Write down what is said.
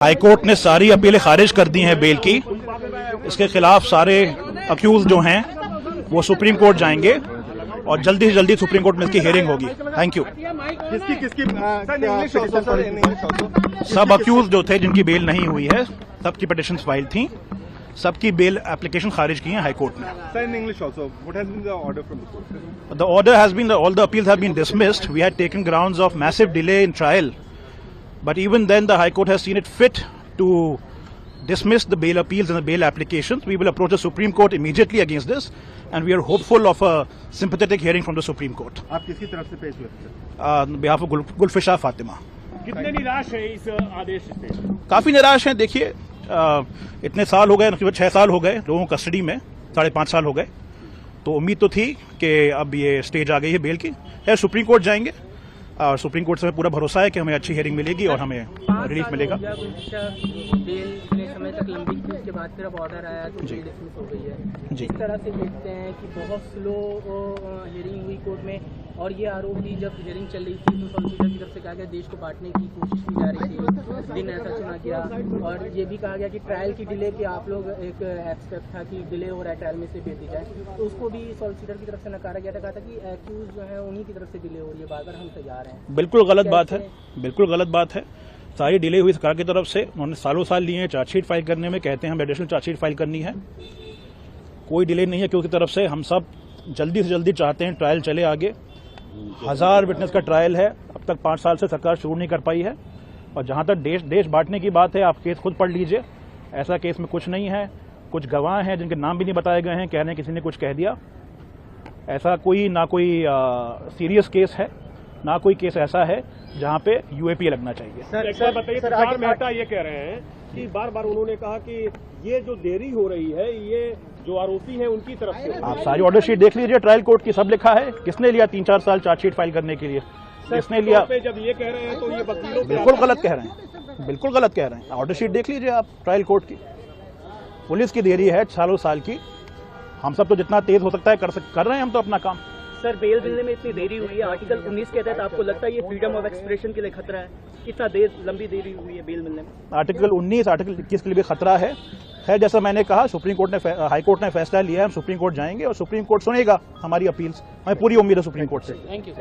High court ने सारी अपीलें खारिज कर दी हैं बेल की। इसके खिलाफ सारे अक्यूज जो हैं वो सुप्रीम कोर्ट जाएंगे और जल्दी से जल्दी सुप्रीम कोर्ट में इसकी हियरिंग होगी। Thank you. सब अक्यूज जो थे जिनकी बेल नहीं हुई है सबकी पिटिशंस फाइल थी, सबकी बेल एप्लीकेशन खारिज की है हाईकोर्ट ने। Sir, in English also, what has been the order from the court? The order has been all the appeals have been dismissed. We had taken grounds of massive delay in trial, but even then the High Court has seen it fit to dismiss the bail appeals and the bail applications. We will approach the Supreme Court immediately against this, and we are hopeful of a sympathetic hearing from the Supreme Court. आप किसकी तरफ से पेश हुए थे? On behalf of Gulfisha Fatima. कितने निराश है इस आदेश से? काफी निराश हैं। देखिए इतने साल हो गए, करीब 6 साल हो गए लोगों को कस्टडी में, 5.5 साल हो गए, तो उम्मीद तो थी कि अब ये स्टेज आ गई है बेल की। है सुप्रीम कोर्ट जाएंगे और सुप्रीम कोर्ट से हमें पूरा भरोसा है कि हमें अच्छी हियरिंग मिलेगी और हमें रिलीफ मिलेगा। बेल इतने समय तक लंबी थी, उसके बाद फिर अब ऑर्डर आया तो बेल डिसमिस हो गई है। जी। इस तरह से देखते हैं कि बहुत स्लो हियरिंग हुई कोर्ट में, और ये आरोप भी जब हियरिंग चल रही थी तो सॉलिसिटर की तरफ से कहा गया देश को बांटने की कोशिश की जा रही थी, दिन ऐसा चुना गया, और ये भी कहा गया कि ट्रायल की डिले की आप लोग एक एक्सपेक्ट था कि डिले हो रहा है, ट्रायल में से भेज दी जाए, तो उसको भी सॉलिसिटर की तरफ से नकारा गया था। कहा था कि एक्यूज जो है उन्हीं की तरफ से डिले हो रही है, बार बार हम तैयार हैं। बिल्कुल गलत बात है, बिल्कुल गलत बात है। सारी डिले हुई सरकार की तरफ से, उन्होंने सालों साल लिए हैं चार्जशीट फाइल करने में, कहते हैं हम एडिशनल चार्जशीट फाइल करनी है। कोई डिले नहीं है क्योंकि तरफ से। हम सब जल्दी से जल्दी चाहते हैं ट्रायल चले आगे। 1000 विटनेस का ट्रायल है, अब तक 5 साल से सरकार शुरू नहीं कर पाई है। और जहां तक देश बांटने की बात है, आप केस खुद पढ़ लीजिए, ऐसा केस में कुछ नहीं है। कुछ गवाह हैं जिनके नाम भी नहीं बताए गए हैं, कह रहे हैं किसी ने कुछ कह दिया। ऐसा कोई ना कोई सीरियस केस है, ना कोई केस ऐसा है जहां पे यूएपीए लगना चाहिए। एक बात बताइए, तुषार मेहता ये कह रहे हैं कि बार बार उन्होंने कहा कि ये जो देरी हो रही है ये जो आरोपी है उनकी तरफ से। आप सारी ऑर्डर शीट देख लीजिए, ट्रायल कोर्ट की सब लिखा है। किसने लिया 3-4 साल चार्जशीट फाइल करने के लिए? किसने लिया? जब ये कह रहे हैं तो ये वकीलों बिल्कुल गलत कह रहे हैं, बिल्कुल गलत कह रहे हैं। ऑर्डर शीट देख लीजिए आप ट्रायल कोर्ट की। पुलिस की देरी है सालों साल की। हम सब तो जितना तेज हो सकता है कर रहे हैं हम तो अपना काम। सर, बेल मिलने में इतनी देरी हुई है, आर्टिकल 19 के तहत आपको लगता है ये फ्रीडम ऑफ एक्सप्रेशन के लिए खतरा है? कितना लंबी देरी हुई है बेल मिलने में? आर्टिकल 19, आर्टिकल 21 के लिए भी खतरा है। खैर, जैसा मैंने कहा, सुप्रीम कोर्ट ने हाई कोर्ट ने फैसला लिया है, हम सुप्रीम कोर्ट जाएंगे और सुप्रीम कोर्ट सुनेगा हमारी अपील्स। हमें पूरी उम्मीद है सुप्रीम कोर्ट से। Thank you.